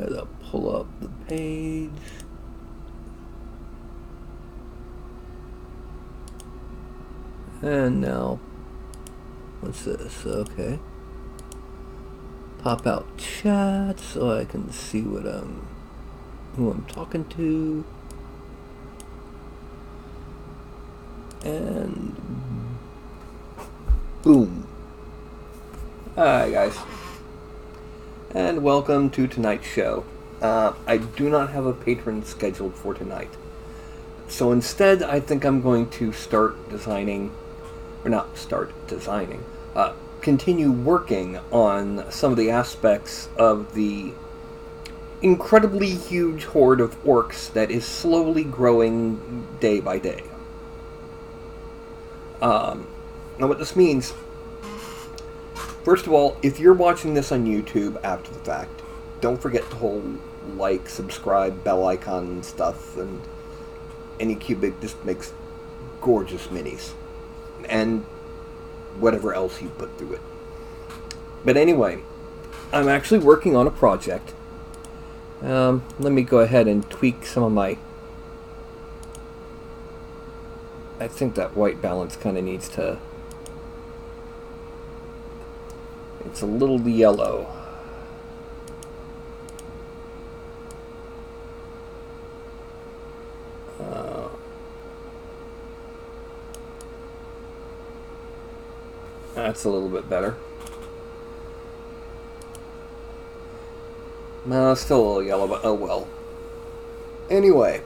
Gotta pull up the page. And now, what's this? Okay. Pop out chat so I can see who I'm talking to. And boom. Hi guys. And welcome to tonight's show. I do not have a patron scheduled for tonight. So instead, I think I'm going to continue working on some of the aspects of the incredibly huge horde of orcs that is slowly growing day by day. Now what this means, first of all, if you're watching this on YouTube after the fact, don't forget to hold like, subscribe, bell icon and stuff, and Anycubic just makes gorgeous minis. And whatever else you put through it. But anyway, I'm actually working on a project. Let me go ahead and tweak some of my... I think that white balance kind of needs to... It's a little yellow. That's a little bit better. No, it's still a little yellow, but oh well. Anyway,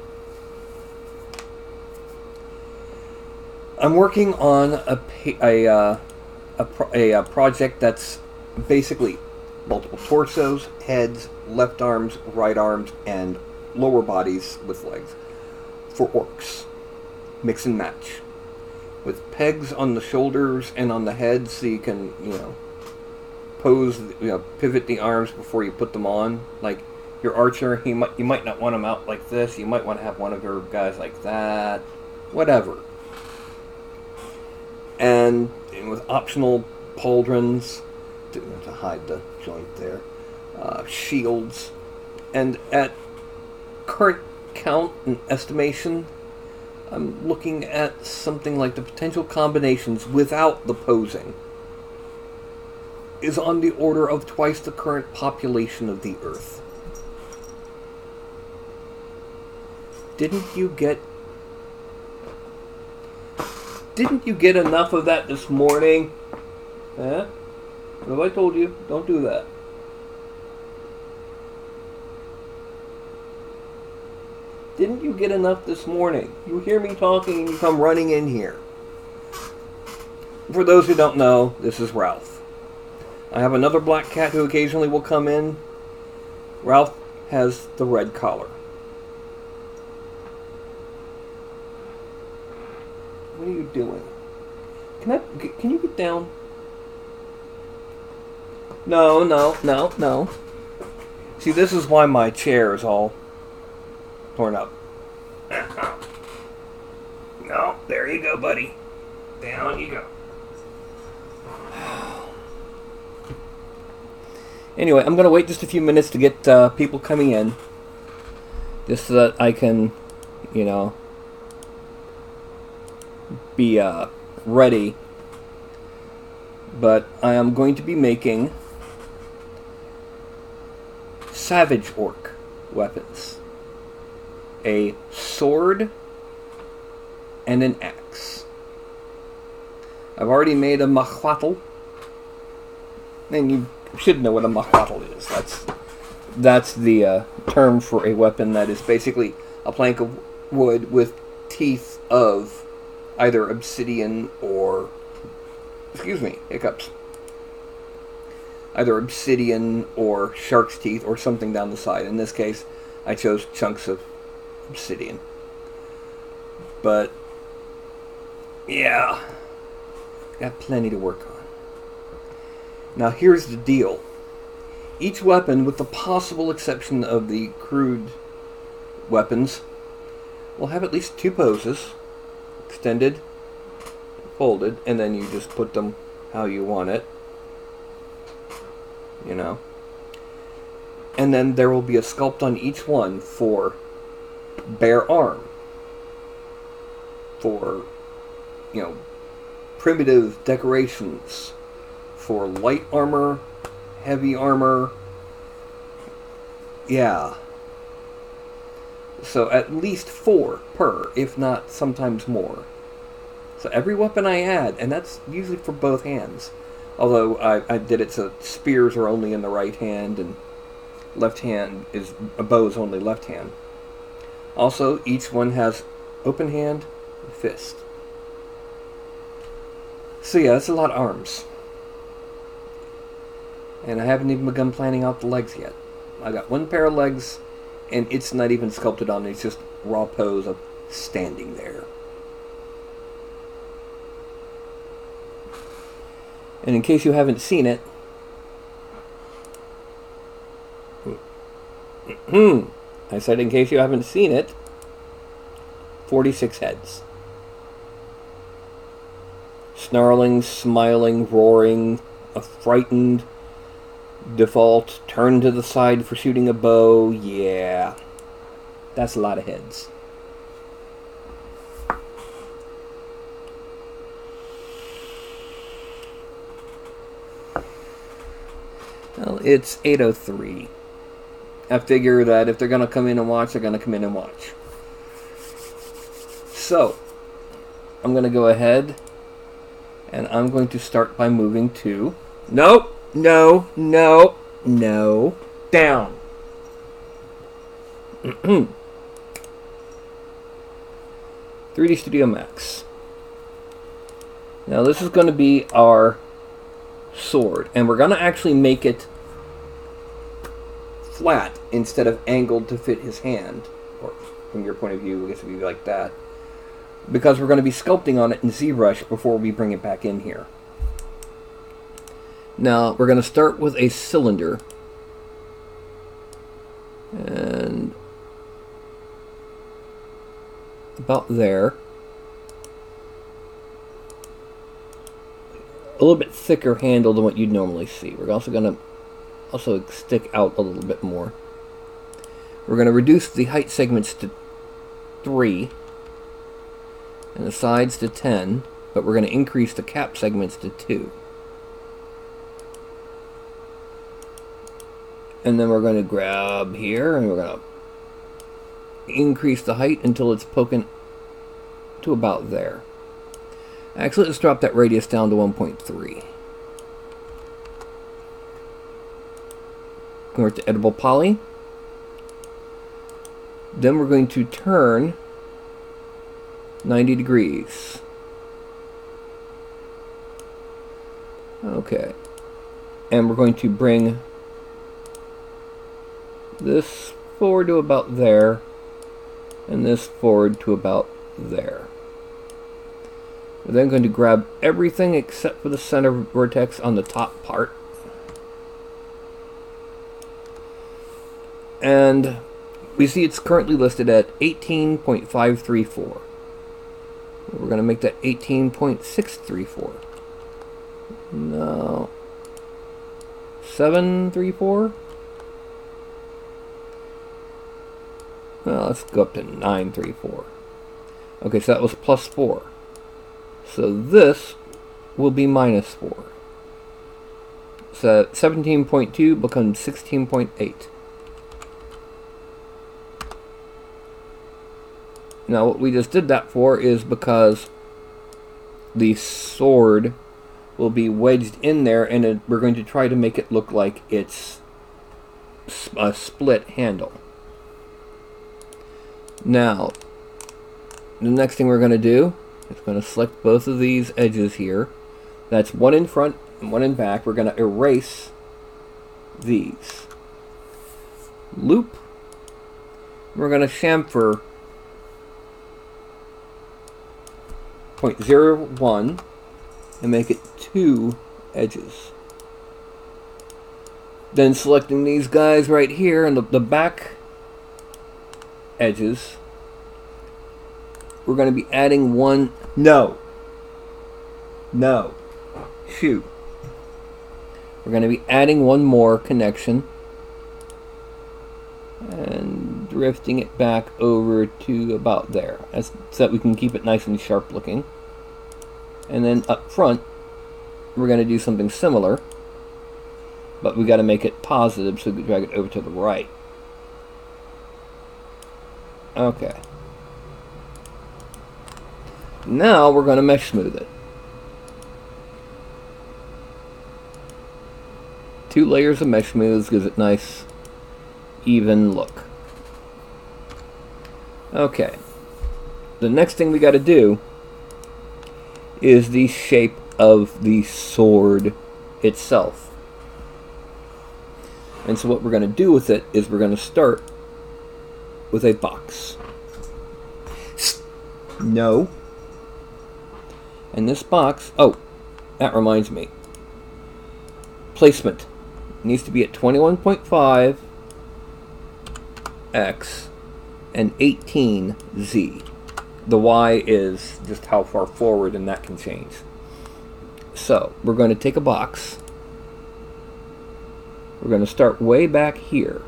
I'm working on a project that's basically multiple torsos, heads, left arms, right arms, and lower bodies with legs for orcs. Mix and match. With pegs on the shoulders and on the head so you can, pose, pivot the arms before you put them on. Like your archer, you might not want him out like this. You might want to have one of your guys like that. Whatever. And with optional pauldrons to hide the joint there. Shields. And at current count and estimation, I'm looking at something like the potential combinations without the posing is on the order of twice the current population of the Earth. Didn't you get enough of that this morning? Huh? What have I told you? Don't do that. Didn't you get enough this morning? You hear me talking and you come running in here. For those who don't know, this is Ralph. I have another black cat who occasionally will come in. Ralph has the red collar. What are you doing? Can you get down? No. See, this is why my chair is all torn up. No, there you go, buddy. Down you go. Anyway, I'm going to wait just a few minutes to get people coming in. Just so that I can, be ready. But I am going to be making savage orc weapons. A sword and an axe. I've already made a machwatl. And you should know what a machwatl is. That's the term for a weapon that is basically a plank of wood with teeth of either obsidian or... hiccups. Either obsidian or shark's teeth or something down the side. In this case, I chose chunks of obsidian. But yeah, got plenty to work on. Now here's the deal. Each weapon, with the possible exception of the crude weapons, will have at least two poses. Extended, folded, and then you just put them how you want it. And then there will be a sculpt on each one for bare arm. For, you know, primitive decorations. For light armor, heavy armor. Yeah. So at least 4 per, if not sometimes more. So every weapon I add, and that's usually for both hands. Although I did it so spears are only in the right hand and left hand is a bow is only left hand. Also, each one has open hand and fist. So yeah, that's a lot of arms. And I haven't even begun planning out the legs yet. I got 1 pair of legs, and it's not even sculpted on. It's just raw pose of standing there. And in case you haven't seen it, I said in case you haven't seen it, 46 heads. Snarling, smiling, roaring, a frightened, default, turn to the side for shooting a bow. Yeah, that's a lot of heads. Well, it's 8:03. I figure that if they're going to come in and watch, they're going to come in and watch. So, I'm going to go ahead and I'm going to start by moving to... No, no, no, no. Down. 3D Studio Max. Now this is going to be our sword, and we're going to actually make it flat instead of angled to fit his hand, or from your point of view, I guess it would be like that, because we're going to be sculpting on it in ZBrush before we bring it back in here. Now we're going to start with a cylinder, and about there. A little bit thicker handle than what you'd normally see. We're also going to stick out a little bit more. We're going to reduce the height segments to 3 and the sides to 10, but we're going to increase the cap segments to 2. And then we're going to grab here and we're going to increase the height until it's poking to about there. Actually, let's drop that radius down to 1.3. Convert to editable poly. Then we're going to turn 90 degrees. Okay. And we're going to bring this forward to about there, and this forward to about there. We're then going to grab everything except for the center vertex on the top part. And we see it's currently listed at 18.534. We're going to make that 18.634. No. 734? Well, let's go up to 934. Okay, so that was plus 4. So this will be minus 4. So 17.2 becomes 16.8. Now what we just did that for is because the sword will be wedged in there, and we're going to try to make it look like it's a split handle. Now, the next thing we're going to do is going to select both of these edges here. That's one in front and one in back. We're going to erase these. Loop. We're going to chamfer 0.01 and make it 2 edges. Then selecting these guys right here and the back edges, we're going to be adding one. No. Shoot. We're going to be adding one more connection drifting it back over to about there, so that we can keep it nice and sharp looking. And then up front, we're going to do something similar, but we got to make it positive, so we can drag it over to the right. Okay. Now we're going to mesh smooth it. 2 layers of mesh smooth gives it nice, even look. Okay. The next thing we got to do is the shape of the sword itself. And so what we're going to do with it is we're going to start with a box. No. And this box, oh, that reminds me. Placement needs to be at 21.5 X and 18 Z. The Y is just how far forward, and that can change. So, we're going to take a box. We're going to start way back here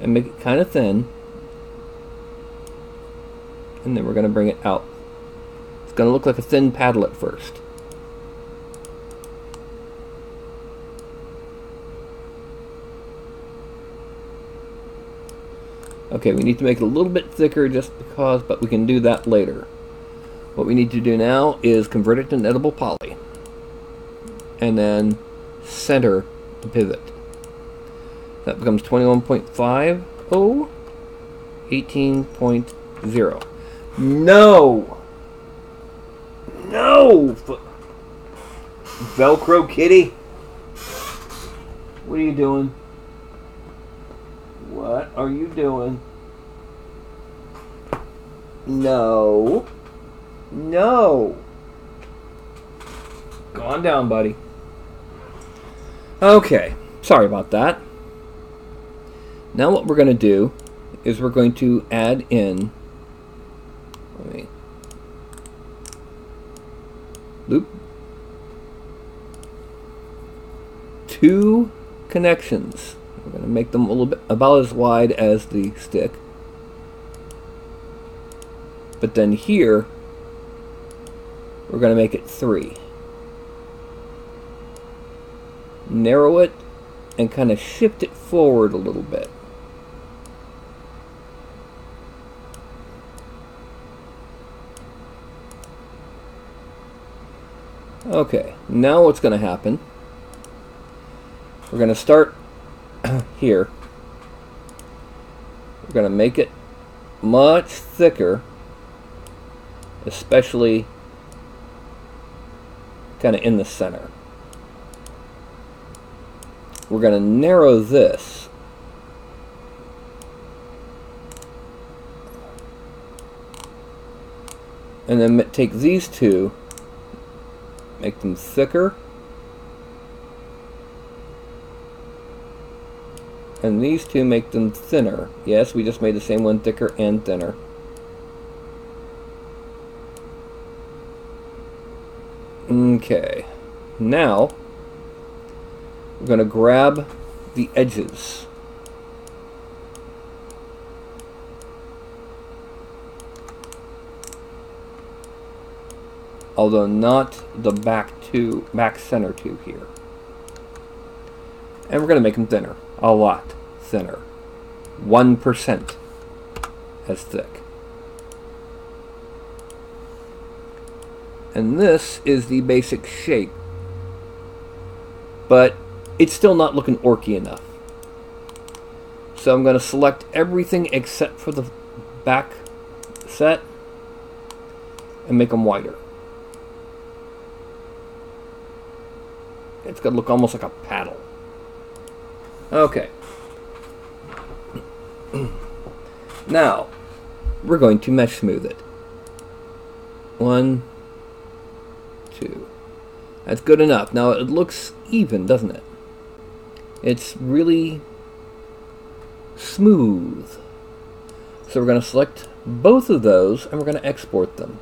and make it kind of thin. And then we're going to bring it out. It's going to look like a thin paddle at first. Okay, we need to make it a little bit thicker just because, but we can do that later. What we need to do now is convert it to an edible poly. And then center the pivot. That becomes 21.50, 18.0. No! No! Velcro kitty! What are you doing? What are you doing? No. No. Go on down, buddy. Okay. Sorry about that. Now what we're going to do is we're going to add in... Let me... Loop. 2 connections. We're going to make them a little bit about as wide as the stick. But then here, we're going to make it 3. Narrow it and kind of shift it forward a little bit. Okay, now what's going to happen? We're going to start here. We're going to make it much thicker, especially kind of in the center. We're going to narrow this. And then take these two, make them thicker. And these two make them thinner. Yes, we just made the same one thicker and thinner. Okay. Now, we're going to grab the edges. Although not the back center two here. And we're going to make them thinner. A lot thinner. 1% as thick. And this is the basic shape. But it's still not looking orky enough. So I'm going to select everything except for the back set and make them wider. It's going to look almost like a paddle. Okay. Now, we're going to mesh smooth it. 1, 2. That's good enough. Now it looks even, doesn't it? It's really smooth. So we're going to select both of those and we're going to export them.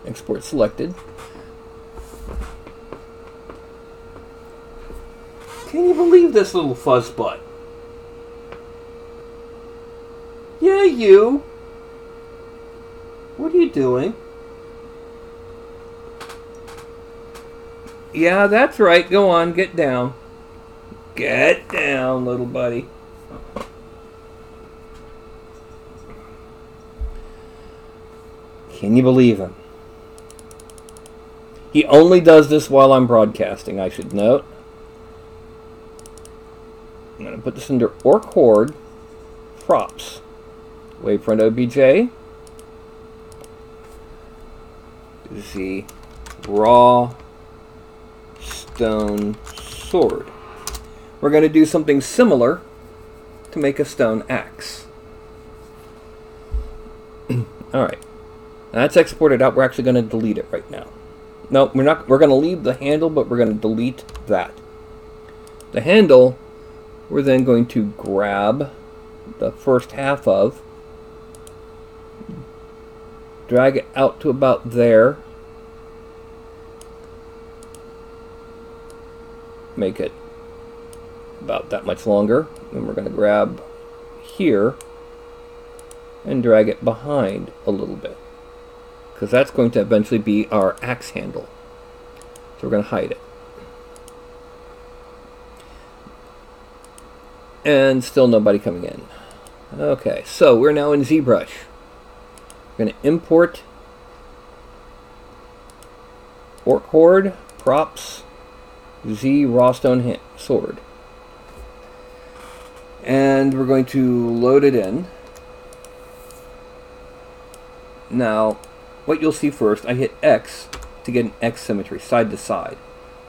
Export selected. Can you believe this little fuzzbutt? Yeah, you. What are you doing? Yeah, that's right. Go on, get down. Get down, little buddy. Can you believe him? He only does this while I'm broadcasting, I should note. I'm going to put this under Orc Horde, Props, Wavefront OBJ, the Raw Stone Sword. We're going to do something similar to make a stone axe. Alright. That's exported out. We're actually going to delete it right now. No, we're not. We're going to leave the handle, but we're going to delete that. The handle, we're then going to grab the first half of, drag it out to about there, make it about that much longer, and we're going to grab here and drag it behind a little bit, because that's going to eventually be our axe handle. So we're going to hide it. And still nobody coming in. Okay, so we're now in ZBrush. We're going to import Orc Horde, Props, Z Rawstone Sword. And we're going to load it in. Now, what you'll see first, I hit X to get an X symmetry, side to side.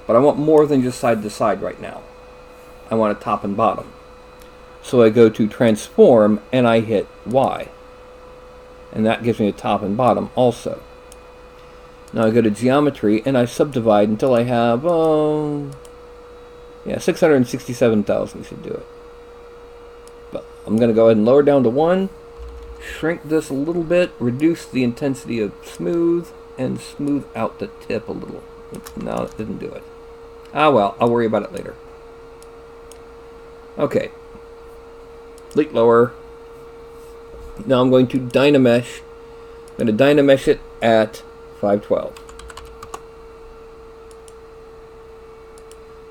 But I want more than just side to side right now. I want it top and bottom. So I go to Transform and I hit Y. And that gives me a top and bottom also. Now I go to Geometry and I subdivide until I have, 667,000 should do it. But I'm going to go ahead and lower down to 1. Shrink this a little bit, reduce the intensity of smooth, and smooth out the tip a little. No, it didn't do it. Ah well, I'll worry about it later. Okay. Leak lower. Now I'm going to Dynamesh. I'm going to Dynamesh it at 512.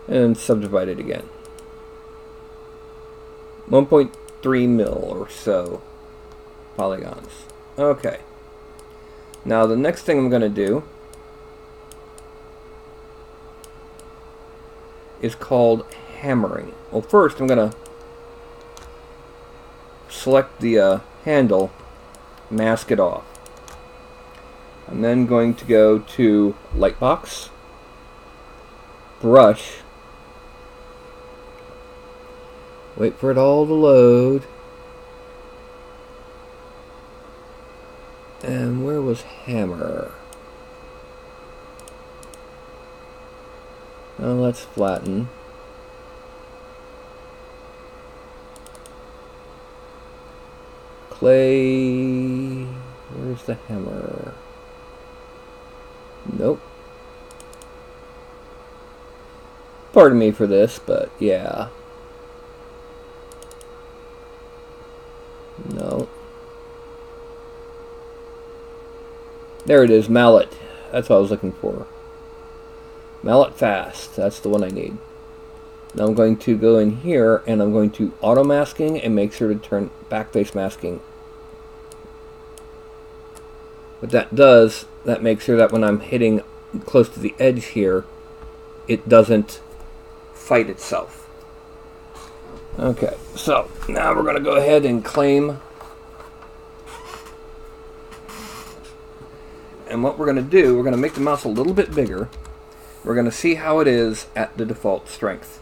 And subdivide it again. 1.3 mil or so polygons. Okay. Now the next thing I'm going to do is called hammering. Well, first I'm going to select the handle, mask it off. I'm then going to go to Lightbox, Brush, wait for it all to load. And where was hammer? Now let's flatten. Clay. Where's the hammer? Nope. Pardon me for this, but yeah. No. There it is, mallet. That's what I was looking for. Mallet fast. That's the one I need. Now I'm going to go in here and I'm going to auto masking and make sure to turn backface masking. What that does, that makes sure that when I'm hitting close to the edge here, it doesn't fight itself. Okay, so now we're going to go ahead and claim. And what we're going to do, we're going to make the mouse a little bit bigger. We're going to see how it is at the default strength.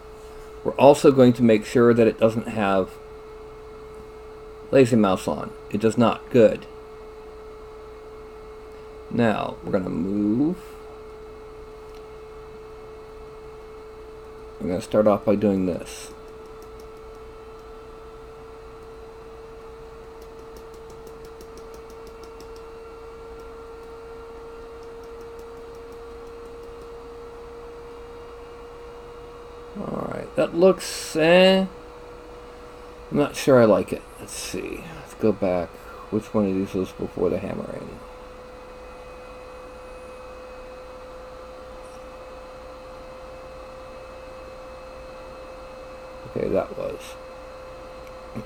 We're also going to make sure that it doesn't have lazy mouse on. It does not. Good. Now, we're going to move. I'm going to start off by doing this. Alright, that looks, I'm not sure I like it. Let's see. Let's go back. Which one of these was before the hammering? Okay, that was.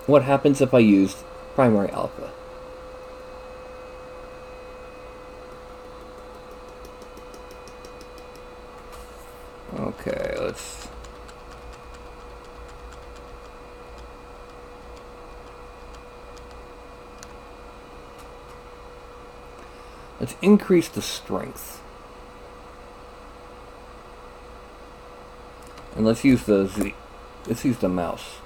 What happens if I used primary alpha? Okay, let's increase the strength. And let's use the Z. Let's use the mouse.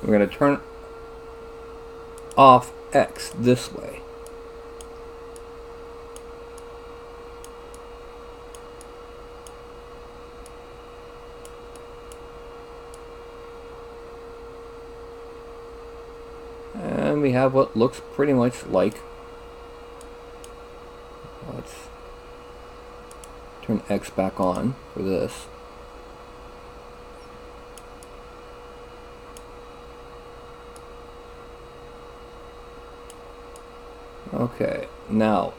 We're going to turn off X this way. And we have what looks pretty much like. Let's turn X back on for this. Okay, now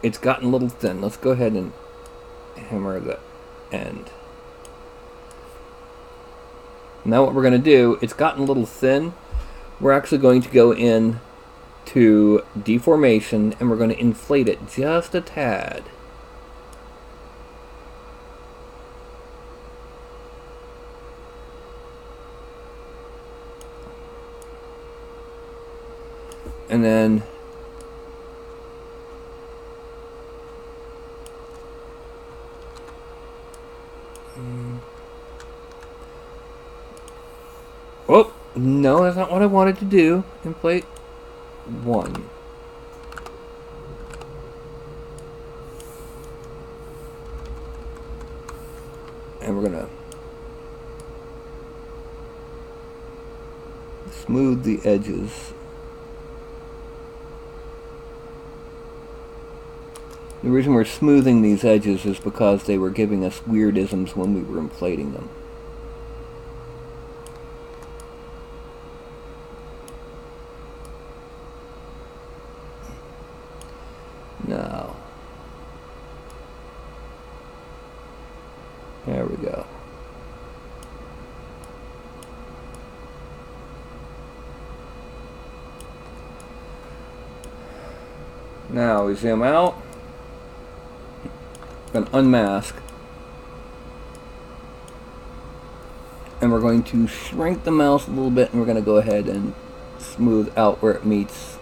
it's gotten a little thin. Let's go ahead and hammer the end. Now what we're going to do, it's gotten a little thin. We're actually going to go in to deformation and we're going to inflate it just a tad. And then oh, no, that's not what I wanted to do. Inflate 1. And we're gonna smooth the edges. The reason we're smoothing these edges is because they were giving us weirdisms when we were inflating them. Now, there we go. Now we zoom out. We're going to unmask. And we're going to shrink the mouse a little bit and we're going to go ahead and smooth out where it meets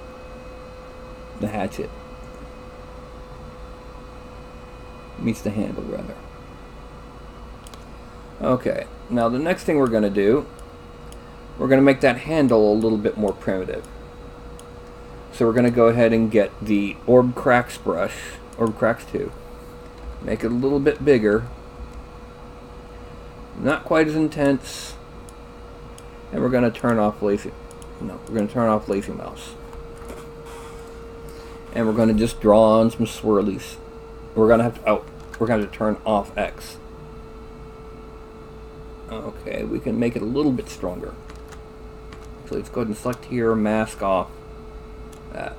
the hatchet. Meets the handle, rather. Okay, now the next thing we're going to do, we're going to make that handle a little bit more primitive. So we're going to go ahead and get the Orb Cracks brush, Orb Cracks 2. Make it a little bit bigger. Not quite as intense. And we're going to turn off lazy. No, we're going to turn off lazy mouse. And we're going to just draw on some swirlies. We're going to have to, oh, we're going to turn off X. Okay, we can make it a little bit stronger. So let's go ahead and select here, mask off that.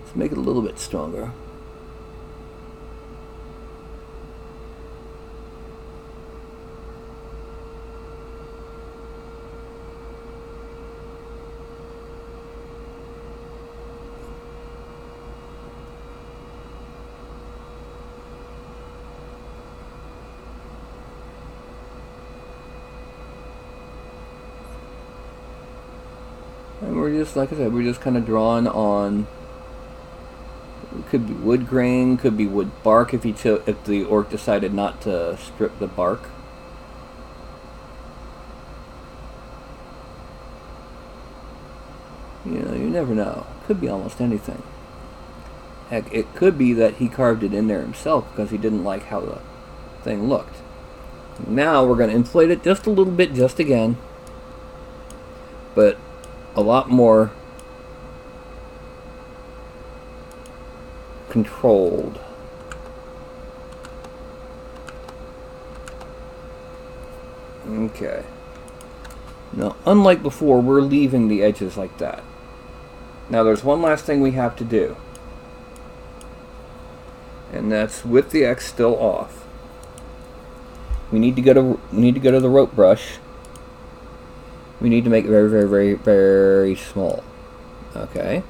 Let's make it a little bit stronger. And we're just, like I said, we're just kind of drawing on. It could be wood grain, could be wood bark if if the orc decided not to strip the bark. You know, you never know. Could be almost anything. Heck, it could be that he carved it in there himself because he didn't like how the thing looked. Now we're going to inflate it just a little bit, just again, but a lot more controlled. Okay. Now, unlike before, we're leaving the edges like that. Now, there's one last thing we have to do, and that's with the X still off. We need to go to the rope brush. We need to make it very, very, very, very small. Okay.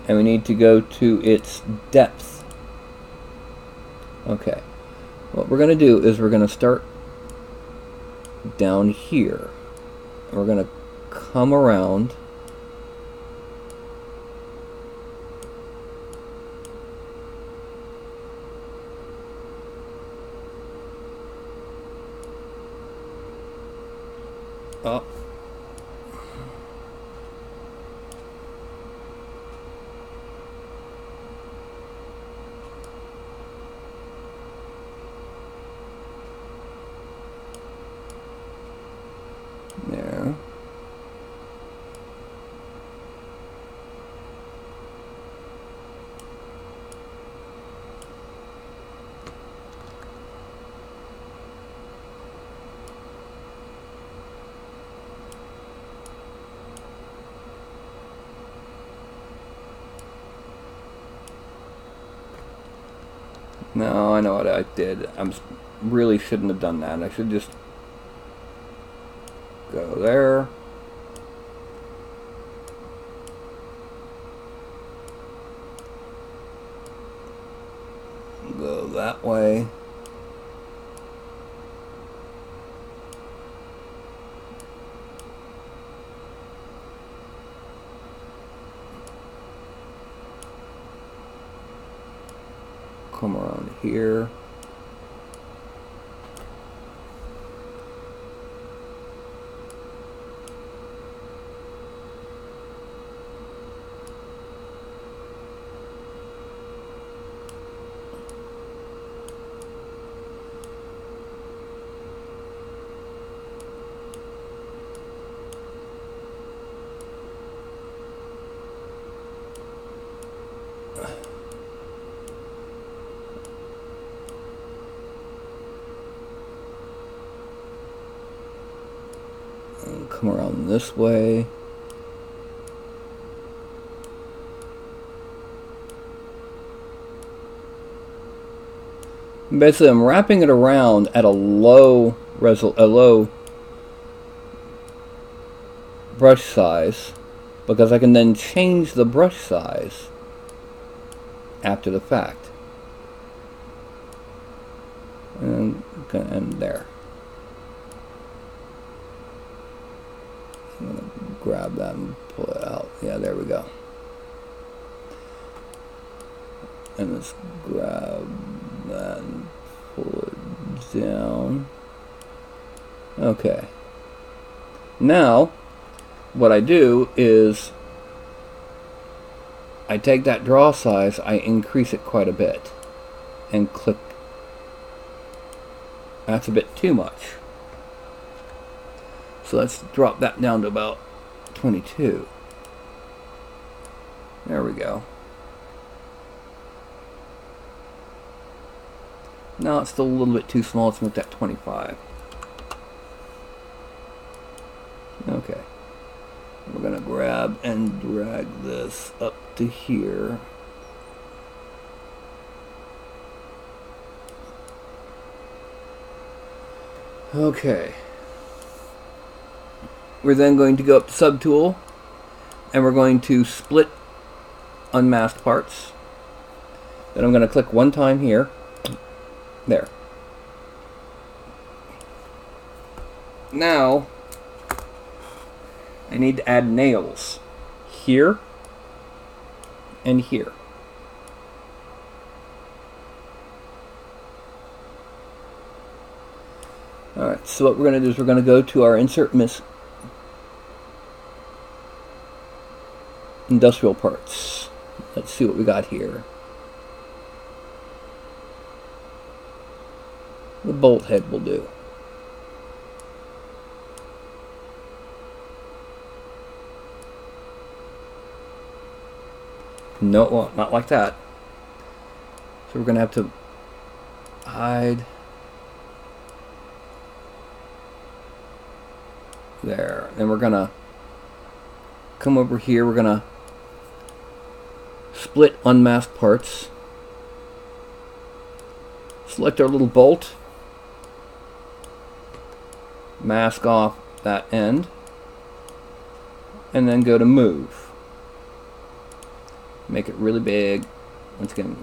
And we need to go to its depth. Okay. What we're going to do is we're going to start down here. And we're going to come around. Up. There. No, I know what I did. Really shouldn't have done that. I should just go there. Go that way. Come around here. And come around this way. Basically, I'm wrapping it around at a low brush size, because I can then change the brush size after the fact. And there. I'm going to grab that and pull it out. Yeah, there we go. And let's grab that and pull it down. Okay. Now, what I do is I take that draw size, I increase it quite a bit, and click. That's a bit too much. So let's drop that down to about 22. There we go. Now it's still a little bit too small. Let's make that 25. Okay. We're going to grab and drag this up to here. Okay. We're then going to go up to Subtool, and we're going to split unmasked parts. Then I'm going to click one time here. There. Now, I need to add nails here and here. Alright, so what we're going to do is we're going to go to our Insert Industrial Parts. Let's see what we got here. The bolt head will do. No, well, not like that. So we're going to have to hide there. Then we're going to come over here. We're going to split unmasked parts. Select our little bolt. Mask off that end. And then go to move. Make it really big. Once again.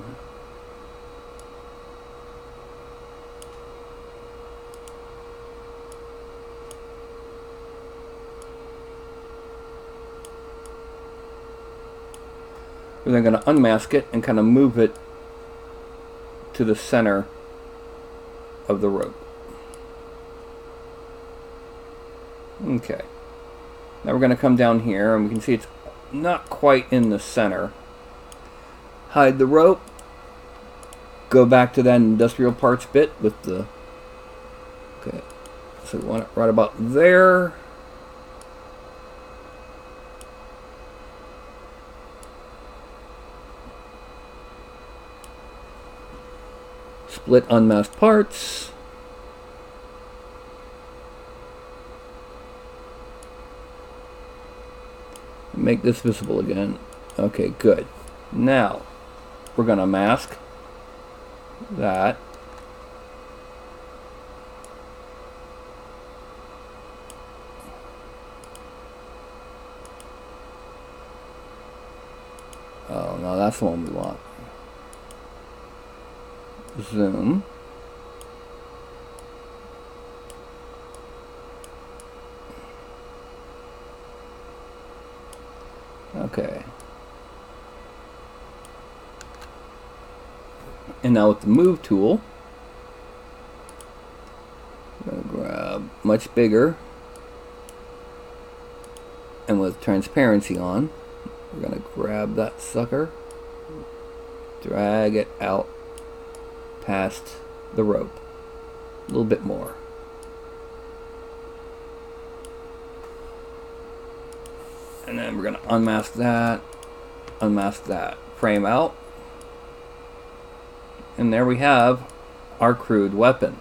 We're then going to unmask it and kind of move it to the center of the rope. Okay. Now we're going to come down here and we can see it's not quite in the center. Hide the rope. Go back to that industrial parts bit with the... Okay. So we want it right about there. Split unmasked parts. Make this visible again. Okay, good. Now, we're going to mask that. Oh, no, that's the one we want. Zoom. Okay. And now with the move tool, I'm going to grab much bigger, and with transparency on, we're going to grab that sucker, drag it out past the rope a little bit more. And then we're going to unmask that, frame out. And there we have our crude weapon.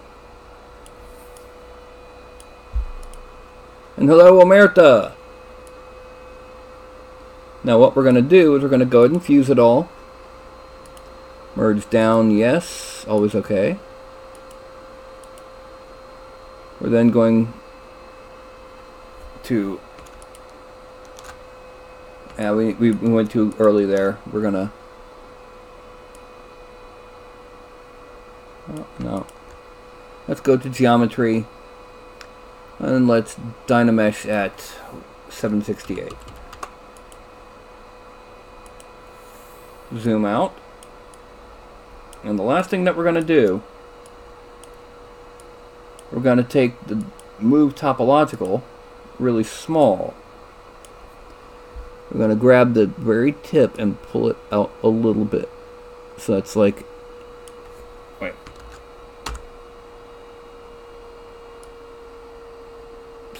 And hello, Omerta! Now what we're going to do is we're going to go ahead and fuse it all. Merge down, yes, always okay. We're then going to... Yeah, we went too early there. We're going to... Oh, no. Let's go to geometry. And let's Dynamesh at 768. Zoom out. And the last thing that we're going to do, we're going to take the move topological really small. We're going to grab the very tip and pull it out a little bit. So it's like, wait.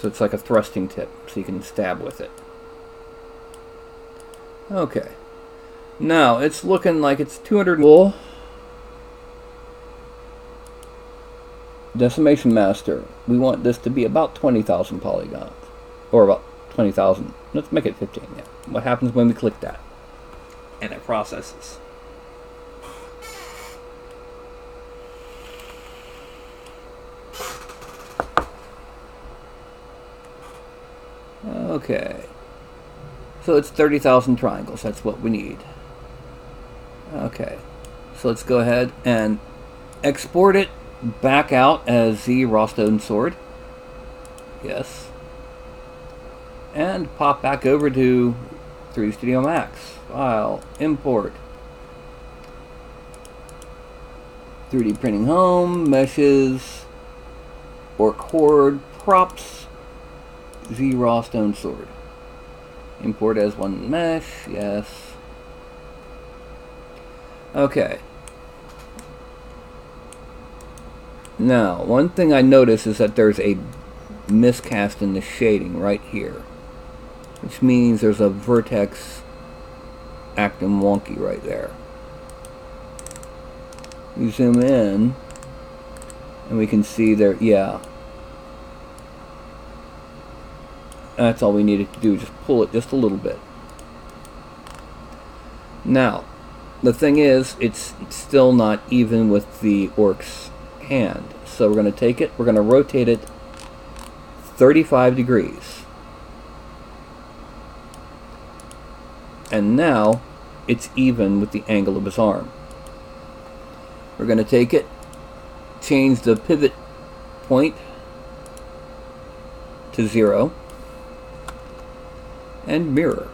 So it's like a thrusting tip, so you can stab with it. Okay. Now, it's looking like it's 200 wool. Decimation Master. We want this to be about 20,000 polygons. Or about 20,000. Let's make it 15, yeah. What happens when we click that? And it processes. Okay. So it's 30,000 triangles. That's what we need. Okay. So let's go ahead and export it back out as Z Raw Stone Sword. Yes. And pop back over to 3D Studio Max. File, import. 3D Printing Home, Meshes, Orc Horde, Props, Z Raw Stone Sword. Import as one mesh, yes. Now, one thing I notice is that there's a miscast in the shading right here, which means there's a vertex acting wonky right there. We zoom in and we can see there, yeah. That's all we needed to do, just pull it just a little bit. Now, the thing is, it's still not even with the orc's hand. So we're going to take it, we're going to rotate it 35 degrees. And now, it's even with the angle of his arm. We're going to take it, change the pivot point to 0, and mirror.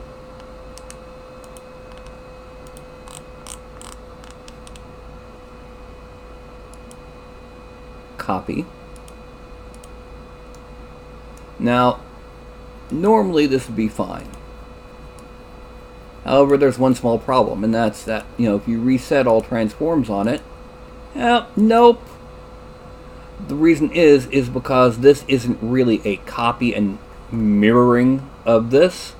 Copy. Now, normally this would be fine. However, there's one small problem, and that's that, if you reset all transforms on it, nope. The reason is because this isn't really a copy and mirroring of this.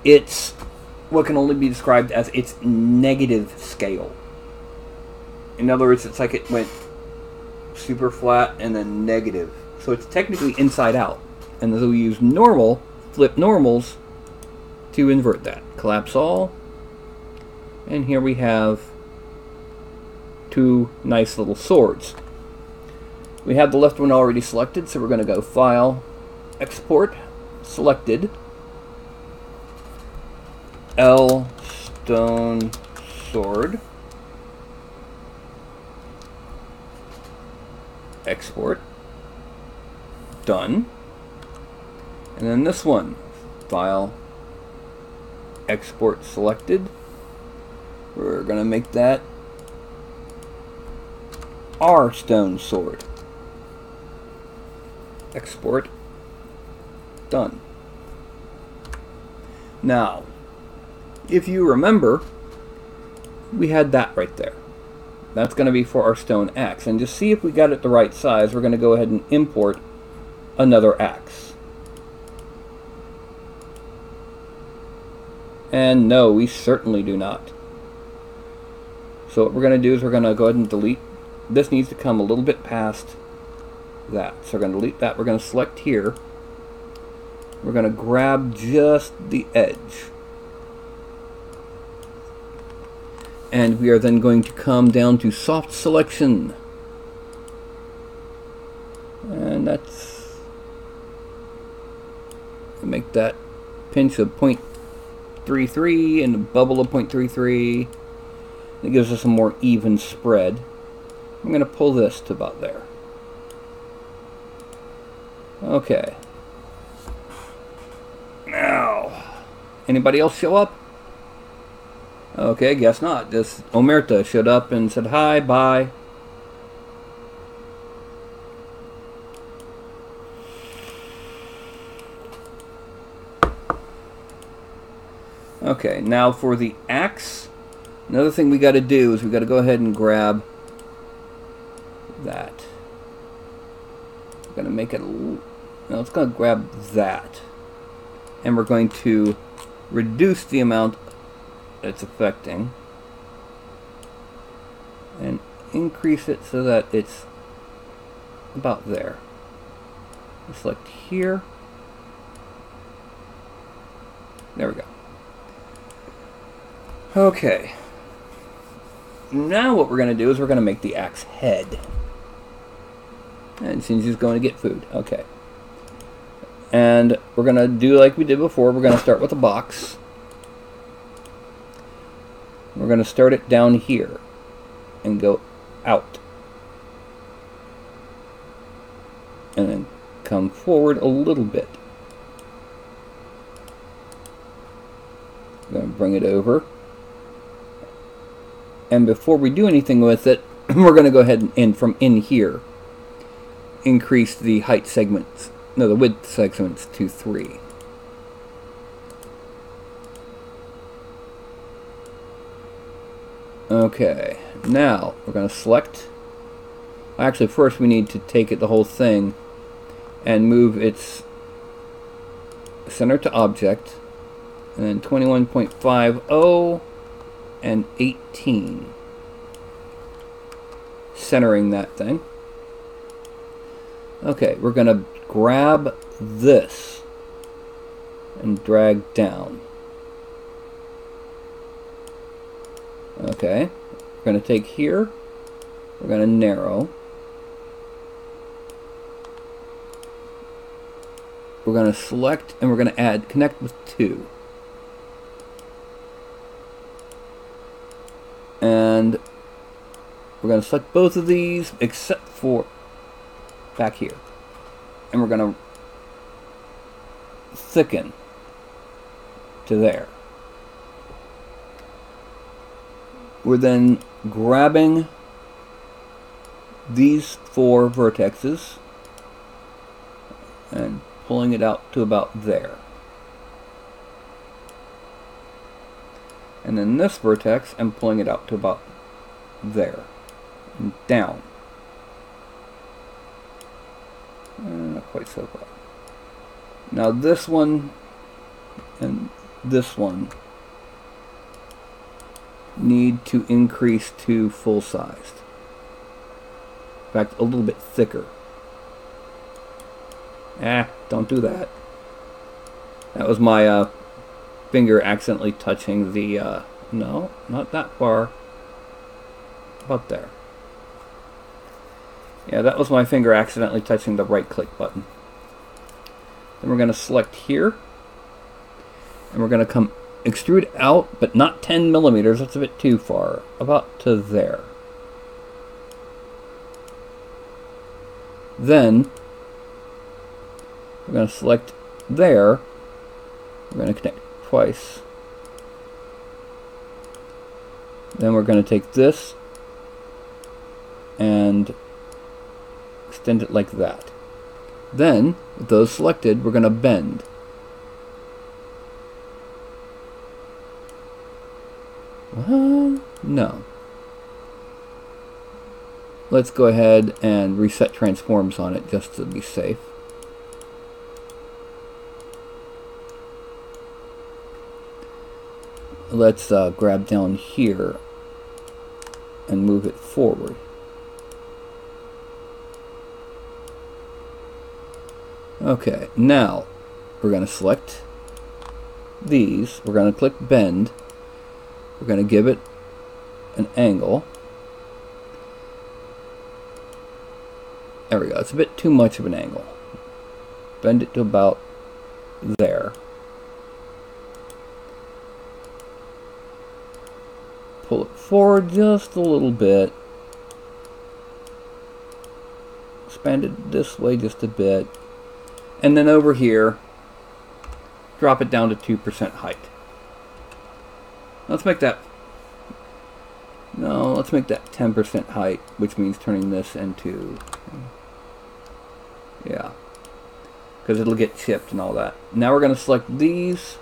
It's what can only be described as its negative scale. In other words, it's like it went super flat and then negative. So it's technically inside out. And so we use normal, flip normals to invert that. Collapse all. And here we have two nice little swords. We have the left one already selected, so we're going to go File, Export, Selected, L Stone Sword, Export, done. And then this one, File, Export, Selected. We're going to make that R Stone Sword. Export, done. Now, if you remember, we had that right there. That's going to be for our stone axe. And just see if we got it the right size, we're going to go ahead and import another axe. And no, we certainly do not. So what we're going to do is we're going to go ahead and delete. This needs to come a little bit past that. So we're going to delete that. We're going to select here. We're going to grab just the edge. And we are then going to come down to soft selection. And that's, make that pinch of 0.33 and a bubble of 0.33. It gives us a more even spread. I'm going to pull this to about there. Okay. Now, anybody else show up? Okay, guess not. Just Omerta showed up and said hi, bye. Okay, now for the axe, another thing we got to do is we got to go ahead and grab that. We're going to make it a little, no, it's going to grab that. And we're going to reduce the amount it's affecting and increase it so that it's about there. Select here. There we go. Okay. Now what we're going to do is we're going to make the axe head. And since he's going to get food. Okay. And we're going to do like we did before. We're going to start with a box. We're going to start it down here and go out. And then come forward a little bit. We're going to bring it over. And before we do anything with it, we're going to go ahead and from in here, increase the height segments, no, the width segments to 3. Okay, now we're going to select Actually, first we need to take it the whole thing and move its center to object, and then 21.50 and 18. Centering that thing. Okay, we're going to grab this and drag down. Okay, we're going to take here, we're going to narrow. We're going to select and we're going to add connect with 2. And we're going to select both of these except for back here. And we're going to thicken to there. We're then grabbing these 4 vertexes and pulling it out to about there. And then this vertex, I'm pulling it out to about there. And down. Not quite so far. Now this one and this one need to increase to full sized. In fact, a little bit thicker. Don't do that. That was my finger accidentally touching the, no, not that far. About there. Yeah, that was my finger accidentally touching the right click button. Then we're going to select here. And we're going to come extrude out, but not 10 millimeters. That's a bit too far. About to there. Then we're going to select there. We're going to connect twice. Then we're going to take this and extend it like that. Then, with those selected, we're going to bend. No. Let's go ahead and reset transforms on it just to be safe. Let's grab down here and move it forward. Okay, now we're going to select these. We're going to click bend. We're going to give it an angle. There we go. It's a bit too much of an angle. Bend it to about there. Pull it forward just a little bit. Expand it this way just a bit. And then over here, drop it down to 2% height. Let's make that, no, let's make that 10% height, which means turning this into, yeah, because it'll get chipped and all that. Now we're going to select these.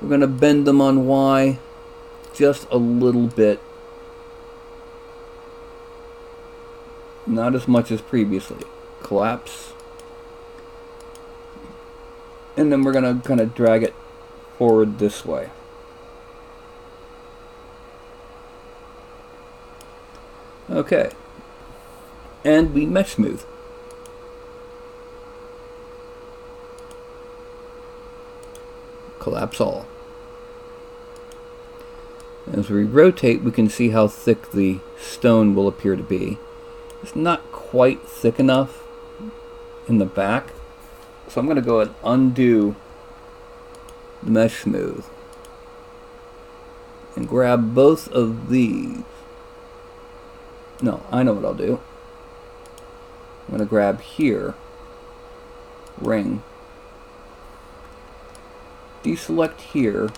We're going to bend them on Y just a little bit. Not as much as previously. Collapse. And then we're going to kind of drag it forward this way. Okay. And we mesh smooth. Collapse all. As we rotate, we can see how thick the stone will appear to be. It's not quite thick enough in the back. So I'm going to go and undo the mesh smooth and grab both of these. No, I know what I'll do. I'm going to grab here, ring, deselect here,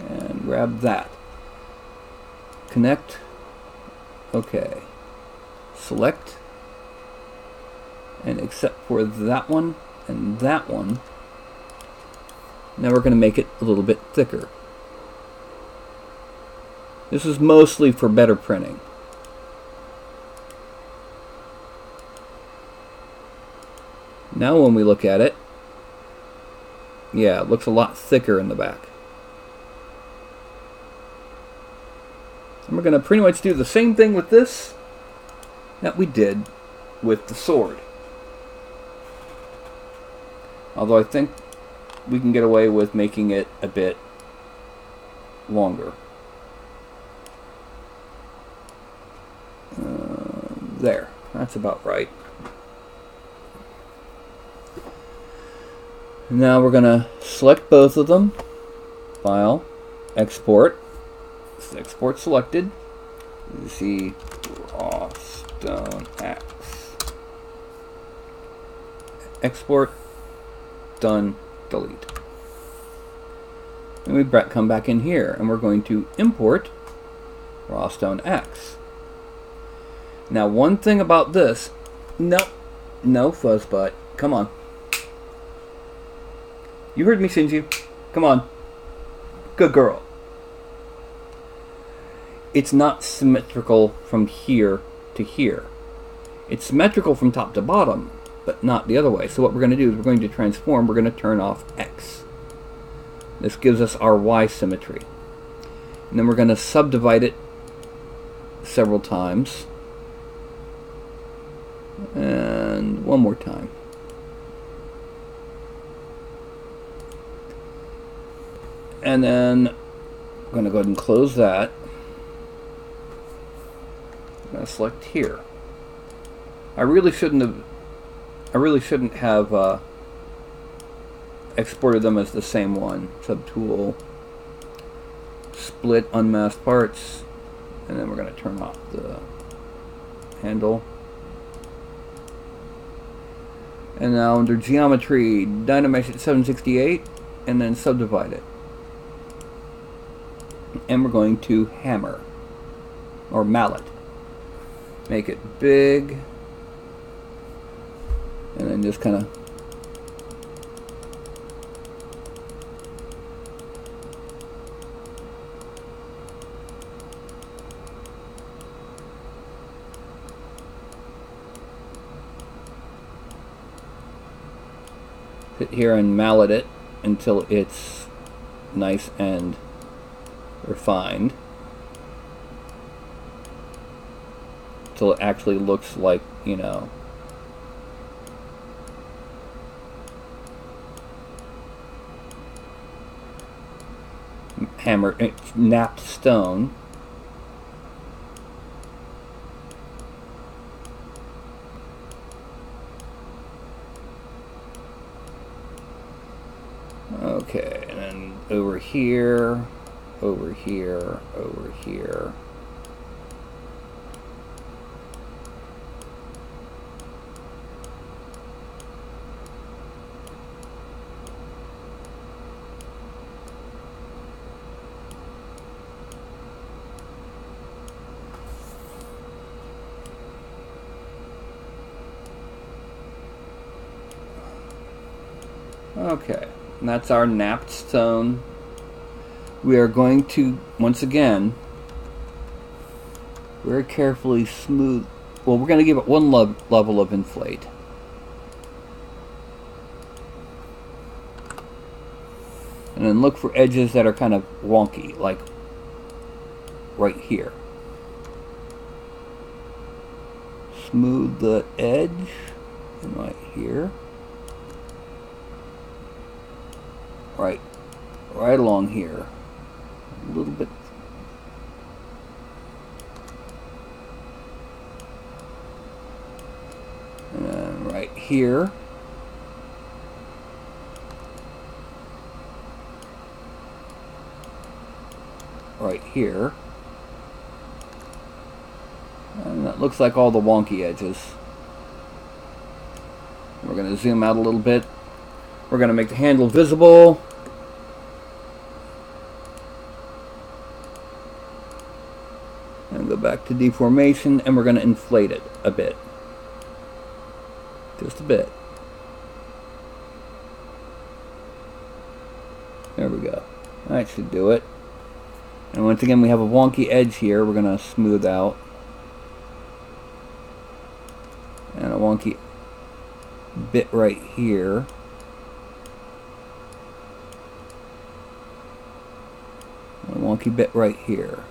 and grab that. Connect. Okay. Select. And except for that one and that one, now we're going to make it a little bit thicker. This is mostly for better printing. Now when we look at it, yeah, it looks a lot thicker in the back. And we're going to pretty much do the same thing with this that we did with the sword. Although I think we can get away with making it a bit longer. There, that's about right. Now we're going to select both of them. File, export. Export selected. You see raw stone axe. Export. Done. Delete. And we come back in here and we're going to import raw stone axe. Now one thing about this, no fuzzbutt, come on. You heard me, Shinji. Come on. Good girl. It's not symmetrical from here to here. It's symmetrical from top to bottom, but not the other way. So what we're going to do is we're going to transform, we're going to turn off X. This gives us our Y symmetry. And then we're going to subdivide it several times. And one more time. And then I'm going to go ahead and close that. I'm going to select here. I really shouldn't have exported them as the same one. Subtool, split unmasked parts, and then we're going to turn off the handle. And now under geometry, Dynamesh at 768, and then subdivide it. And we're going to hammer, or mallet. Make it big, and then just kind of sit here and mallet it until it's nice and refined, till it actually looks like, you know, hammer, napped stone. Okay, and then over here, over here, over here. Okay, and that's our napped stone. We are going to, once again, very carefully smooth. Well, we're going to give it one level of inflate. And then look for edges that are kind of wonky, like right here. Smooth the edge, and right here. Right along here. A little bit. And right here. Right here. And that looks like all the wonky edges. We're going to zoom out a little bit. We're going to make the handle visible. And go back to deformation, and we're going to inflate it a bit. Just a bit. There we go. That should do it. And once again, we have a wonky edge here we're going to smooth out. And a wonky bit right here. A wonky bit right here.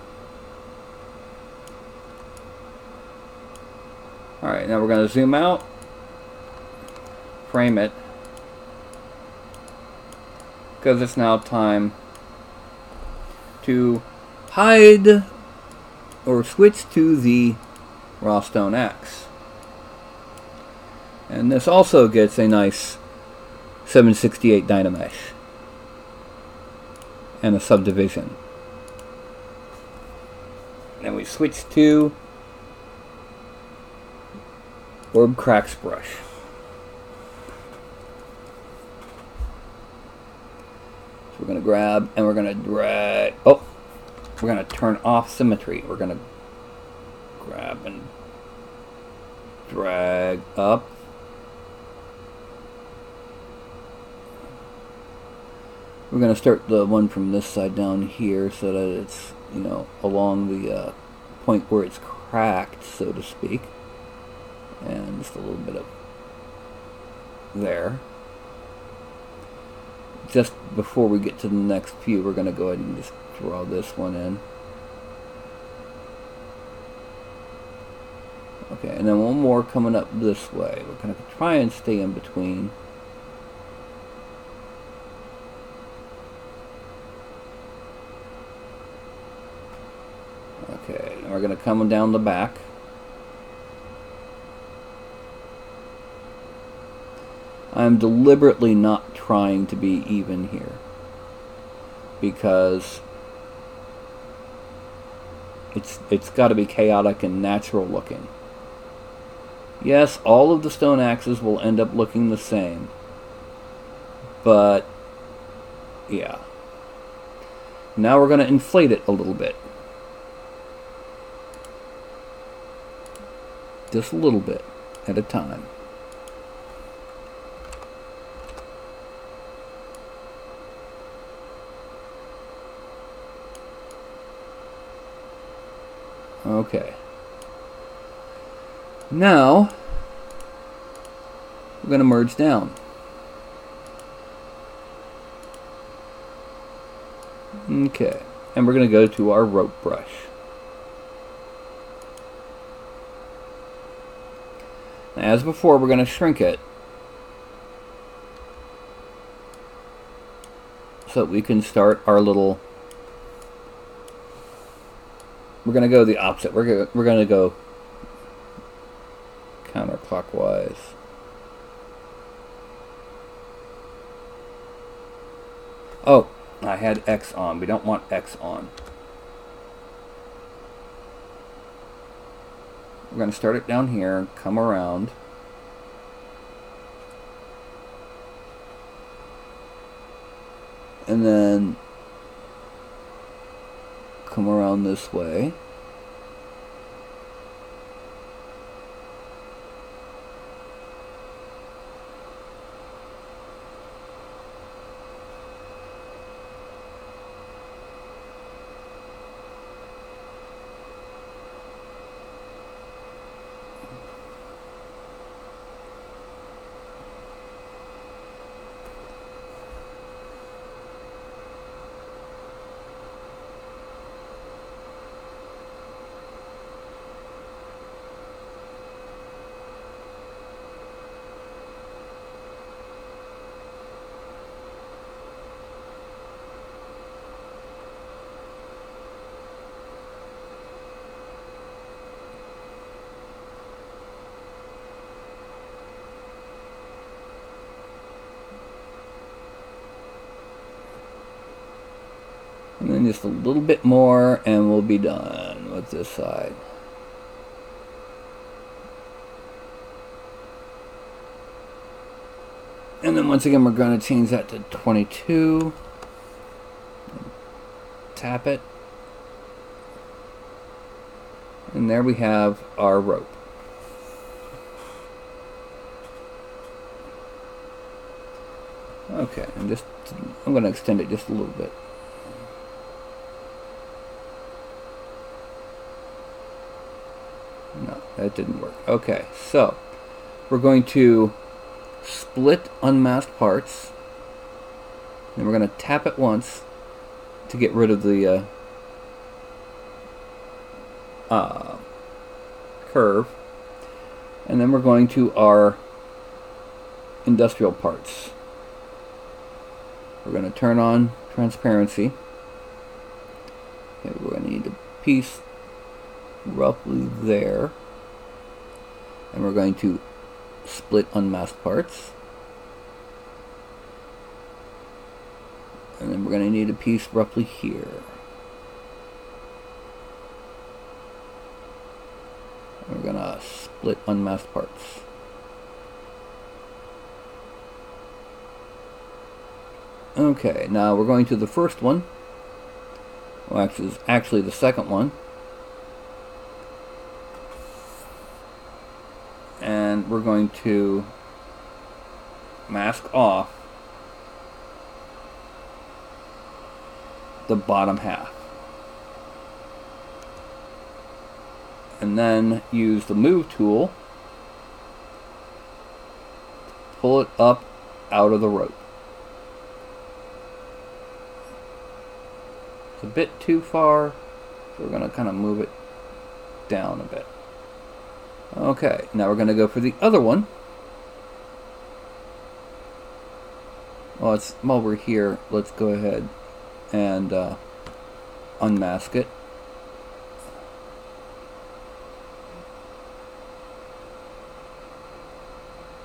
Alright, now we're going to zoom out, frame it, because it's now time to hide or switch to the raw stone axe. And this also gets a nice 768 Dynamesh and a subdivision. Then we switch to Orb Cracks brush. So we're going to grab and we're going to drag. Oh, we're going to turn off symmetry. We're going to grab and drag up. We're going to start the one from this side down here so that it's, you know, along the point where it's cracked, so to speak. And just a little bit of there. Just before we get to the next few, we're going to go ahead and just draw this one in. Okay, and then one more coming up this way. We're going to try and stay in between. Okay, and we're going to come down the back. I'm deliberately not trying to be even here because it's got to be chaotic and natural looking. Yes, all of the stone axes will end up looking the same, but yeah. Now we're going to inflate it a little bit. Just a little bit at a time. Okay. Now, we're going to merge down. Okay. And we're going to go to our rope brush. As before, we're going to shrink it so that we can start our little... We're going to go the opposite. We're going to go counterclockwise. Oh, I had X on. We don't want X on. We're going to start it down here and come around. And then come around this way. And then just a little bit more and we'll be done with this side. And then once again we're going to change that to 22. Tap it. And there we have our rope. Okay, and just I'm going to extend it just a little bit. No, that didn't work. Okay, so we're going to split unmasked parts. And we're going to tap it once to get rid of the curve. And then we're going to our industrial parts. We're going to turn on transparency. Okay, we're going to need a piece roughly there. And we're going to split unmasked parts. And then we're going to need a piece roughly here. And we're going to split unmasked parts. Okay, now we're going to the first one. Well, actually the second one. And we're going to mask off the bottom half. And then use the move tool to pull it up out of the rope. It's a bit too far, so we're going to kind of move it down a bit. Okay, now we're going to go for the other one. Well, while we're here, let's go ahead and unmask it.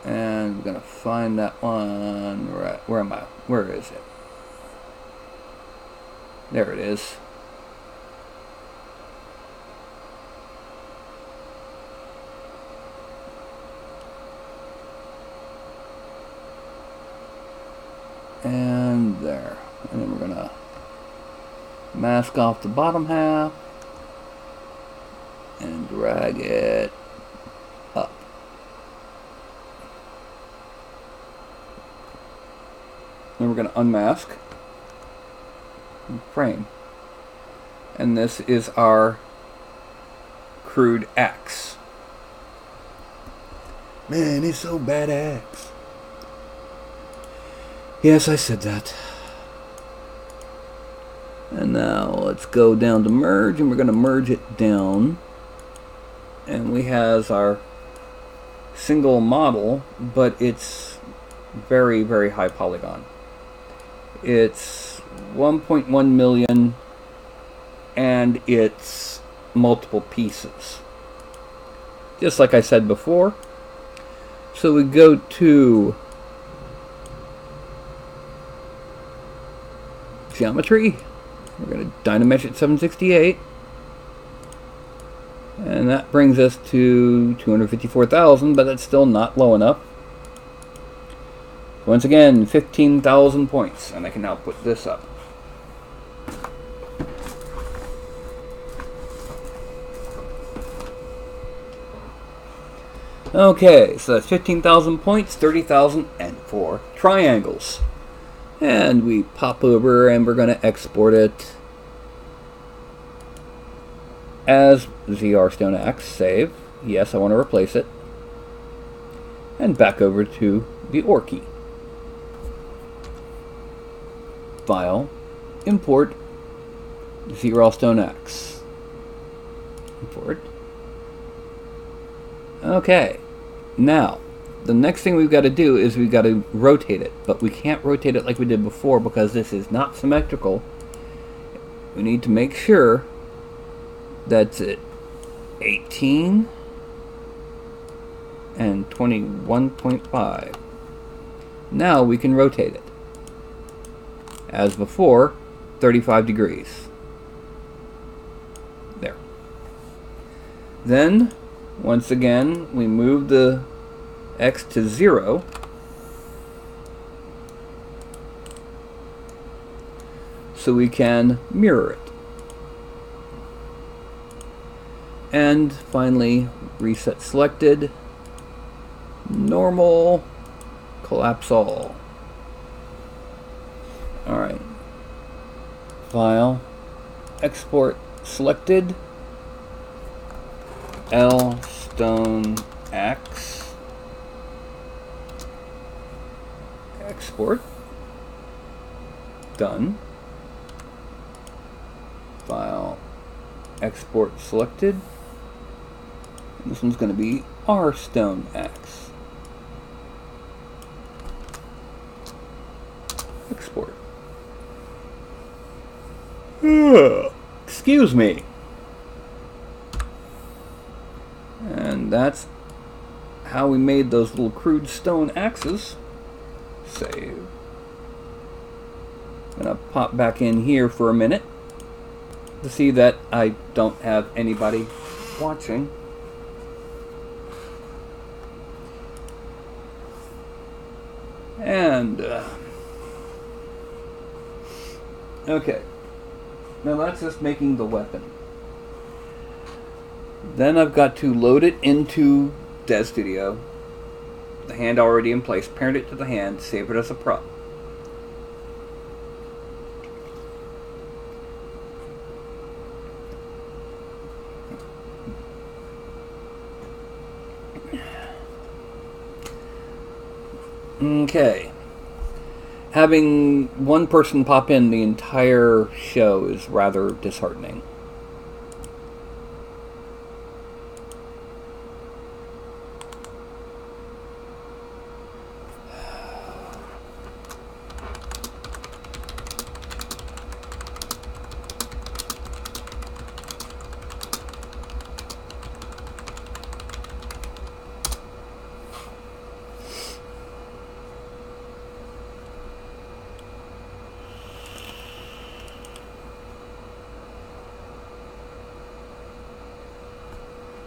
And we're going to find that one. Right, where am I? Where is it? There it is. And there. And then we're going to mask off the bottom half and drag it up. Then we're going to unmask the frame. And this is our crude axe. Man, it's so badass. Yes, I said that. And now let's go down to merge, and we're going to merge it down. And we have our single model, but it's very, very high polygon. It's 1.1 million, and it's multiple pieces. Just like I said before. So we go to geometry. We're going to Dynamesh at 768. And that brings us to 254,000, but that's still not low enough. Once again, 15,000 points, and I can now put this up. Okay, so that's 15,000 points, 30,000, and 4 triangles. And we pop over, and we're going to export it as ZR Stone Axe. Save. Yes, I want to replace it. And back over to the Orky. File, import, ZR Stone Axe. Import. Okay, now the next thing we've got to do is we've got to rotate it, but we can't rotate it like we did before because this is not symmetrical. We need to make sure that's at 18 and 21.5. Now we can rotate it. As before, 35 degrees. There. Then, once again, we move the X to 0. So we can mirror it. And finally, reset selected, normal, collapse all. Alright. File, export selected, L Stone Axe. Export. Done. File. Export selected. And this one's going to be our stone axe. Export. Excuse me. And that's how we made those little crude stone axes. Save. I'm gonna pop back in here for a minute to see that I don't have anybody watching. And okay, now that's just making the weapon. Then I've got to load it into Dev Studio. The hand already in place. Parent it to the hand. Save it as a prop. Okay. Having one person pop in the entire show is rather disheartening.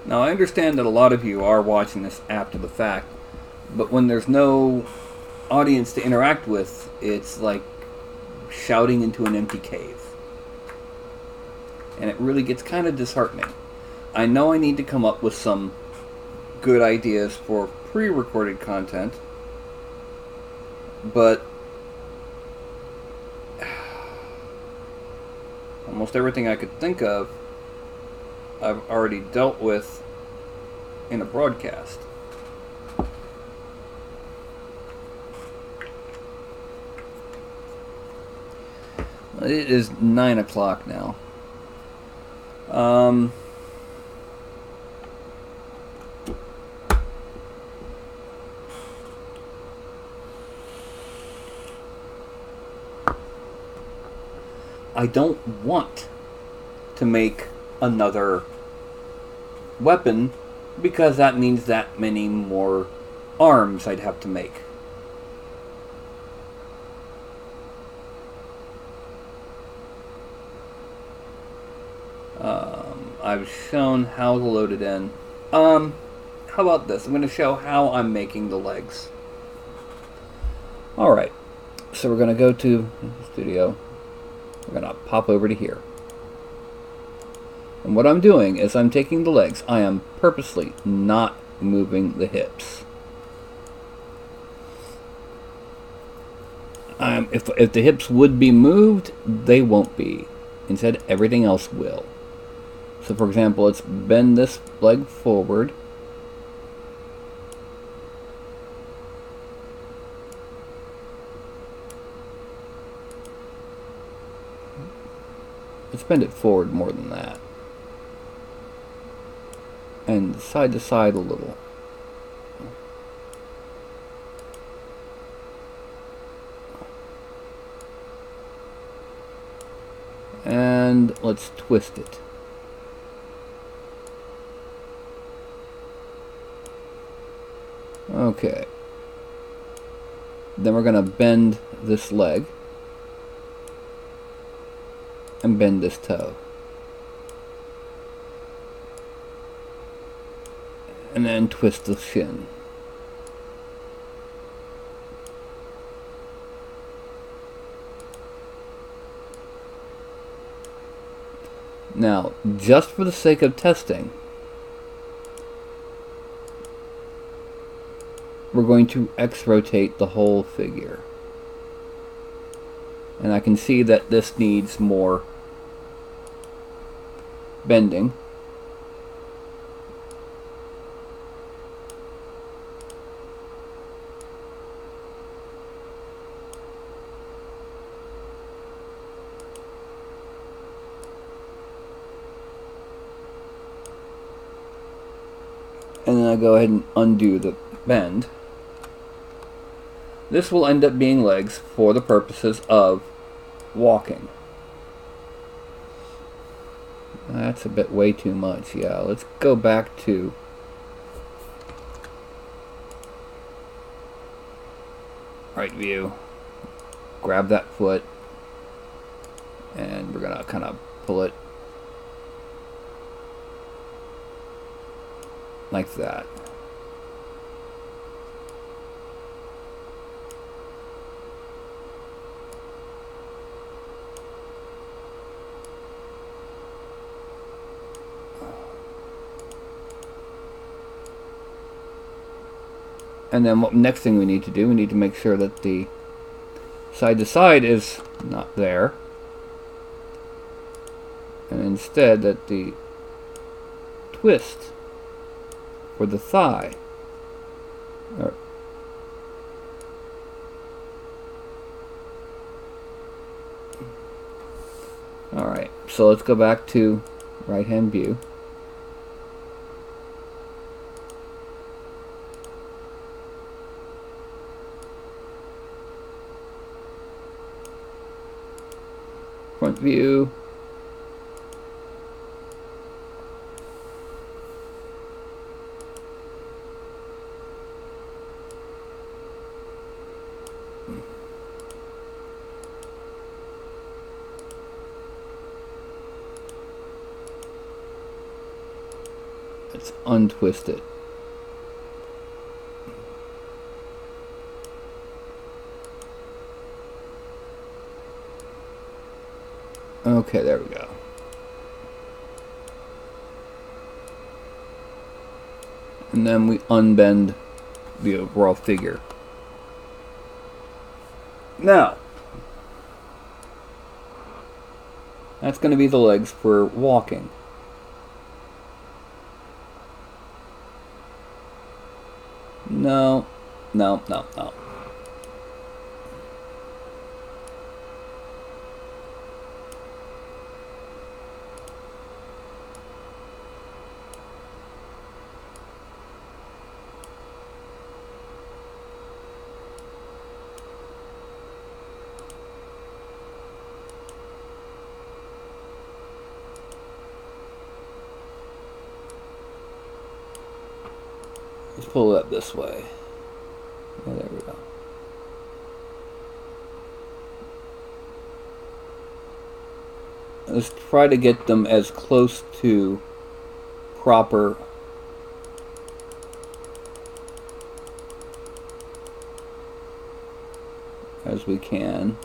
Now, I understand that a lot of you are watching this after the fact, but when there's no audience to interact with, it's like shouting into an empty cave. And it really gets kind of disheartening. I know I need to come up with some good ideas for pre-recorded content, but almost everything I could think of I've already dealt with in a broadcast. It is 9 o'clock now. I don't want to make another weapon because that means that many more arms I'd have to make. I've shown how to load it in. How about this? I'm going to show how I'm making the legs. Alright, so we're going to go to the studio. We're going to pop over to here. And what I'm doing is I'm taking the legs. I am purposely not moving the hips. If the hips would be moved, they won't be. Instead, everything else will. So for example, let's bend this leg forward. Let's bend it forward more than that. And side to side a little. And let's twist it. Okay. Then we're going to bend this leg. And bend this toe. And then twist the shin. Now, just for the sake of testing, we're going to X-rotate the whole figure. And I can see that this needs more bending. gonna go ahead and undo the bend. This will end up being legs for the purposes of walking. That's a bit way too much. Yeah, let's go back to right view. Grab that foot, and we're gonna kind of pull it like that. And then what next thing we need to do, we need to make sure that the side to side is not there. And instead that the twist for the thigh. Alright, so let's go back to right hand view. Front view. Let's untwist it. Okay, there we go. And then we unbend the overall figure. Now, that's going to be the legs for walking. No, no, no, no. Let's pull it up this way. Oh, there we go. Let's try to get them as close to proper as we can.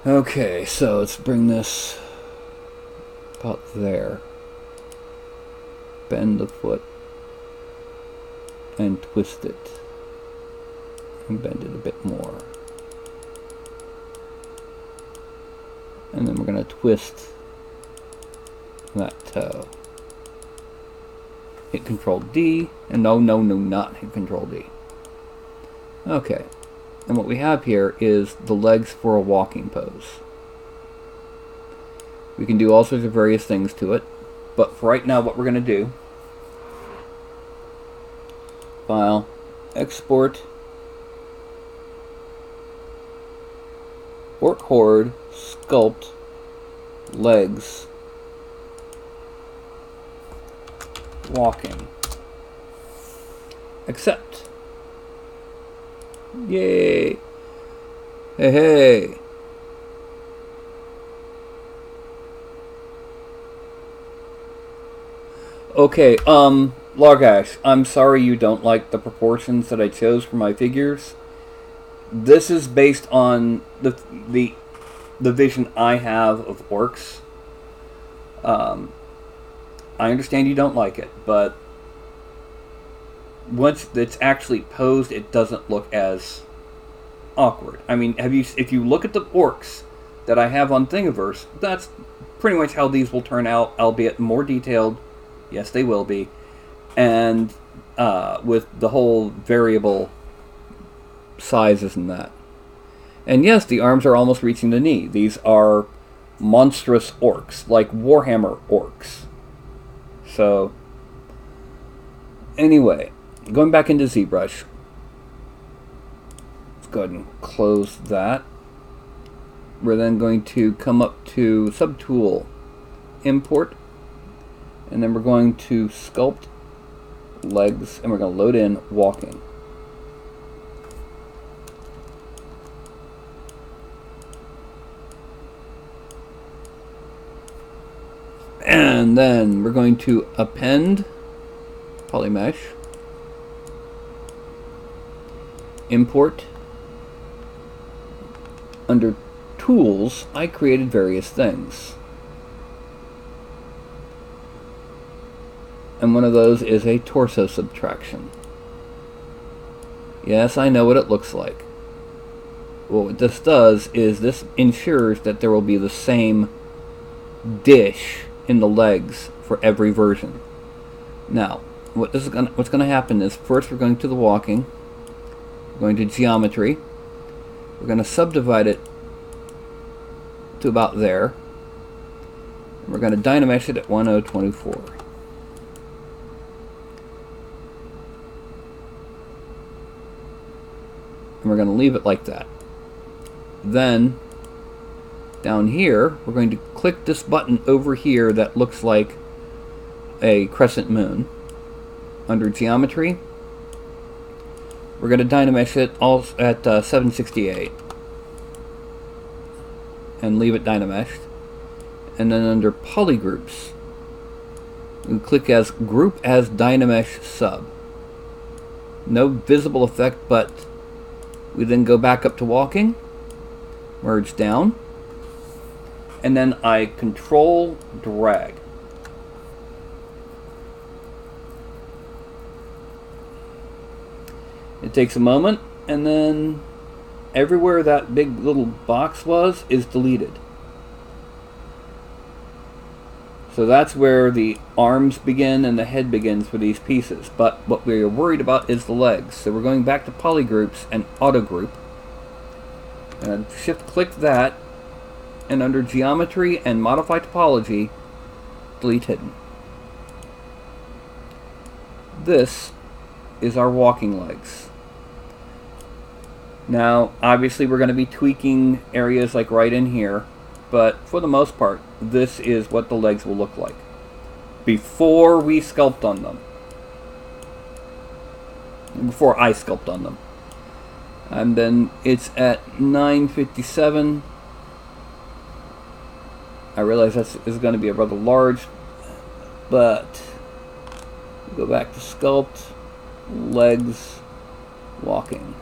Okay, so let's bring this about there. Bend the foot and twist it. And bend it a bit more. And then we're going to twist that toe. Hit Control D, and no, not hit Control D. Okay. And what we have here is the legs for a walking pose. We can do all sorts of various things to it, but for right now what we're going to do, File, Export, Ork Horde, Sculpt, Legs, Walking, Accept. Yay! Hey, hey! Okay, Largash, I'm sorry you don't like the proportions that I chose for my figures. This is based on the vision I have of orcs. I understand you don't like it, but once it's actually posed, it doesn't look as awkward. I mean, if you look at the orcs that I have on Thingiverse, that's pretty much how these will turn out, albeit more detailed. Yes, they will be. And with the whole variable sizes and that. And yes, the arms are almost reaching the knee. These are monstrous orcs, like Warhammer orcs. So, anyway, going back into ZBrush. Let's go ahead and close that. We're then going to come up to Subtool, Import, and then we're going to Sculpt Legs, and we're going to load in Walking. And then we're going to append polymesh, import. Under tools, I created various things. And one of those is a torso subtraction. Yes, I know what it looks like. Well, what this does is this ensures that there will be the same dish in the legs for every version. Now, what's going to happen is first we're going to the walking, we're going to geometry, we're going to subdivide it to about there, and we're going to dynamesh it at 1024. And we're going to leave it like that. Then down here, we're going to click this button over here that looks like a crescent moon. Under Geometry, we're going to dynamesh it all at 768 and leave it dynameshed. And then under Polygroups, we click as Group as Dynamesh Sub. No visible effect, but we then go back up to Walking, merge down, and then I control drag. It takes a moment, and then everywhere that big little box was is deleted. So that's where the arms begin and the head begins for these pieces. But what we're worried about is the legs. So we're going back to Polygroups and Auto Group. And shift click that, and under Geometry and Modify Topology, delete Hidden. This is our walking legs. Now, obviously we're going to be tweaking areas like right in here, but for the most part, this is what the legs will look like before we sculpt on them. Before I sculpt on them. And then it's at 957. I realize this is going to be a rather large, but go back to Sculpt, Legs, Walking.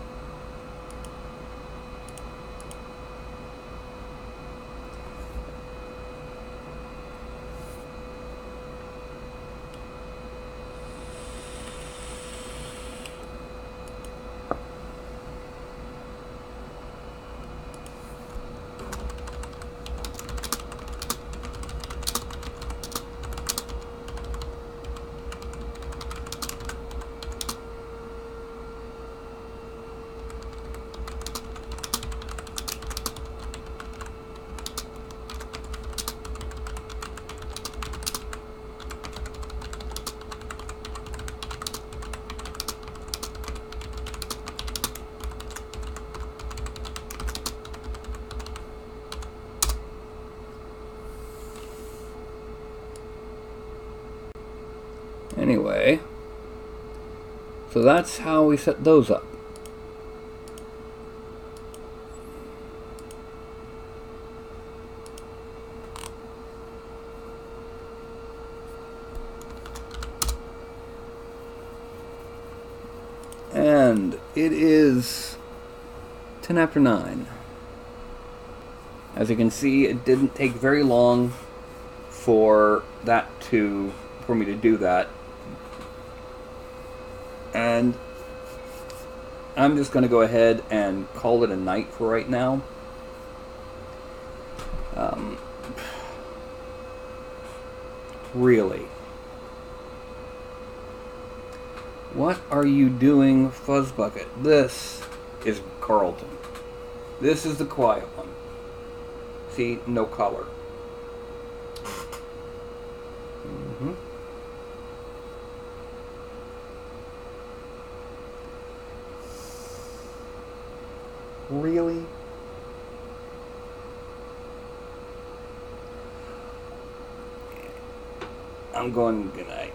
Anyway, so that's how we set those up. And it is 10 after 9. As you can see, it didn't take very long for me to do that. And I'm just going to go ahead and call it a night for right now. Really? What are you doing, Fuzzbucket? This is Carlton. This is the quiet one. See, no color. Mm-hmm. Really? I'm going good night.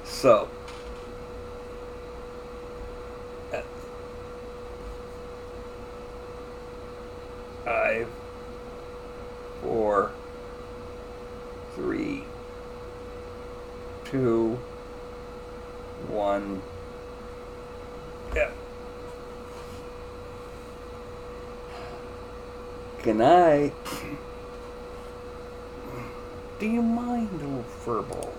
So, 5, 4, 3, 2, 1. Yeah. Good night. Do you mind, little furball?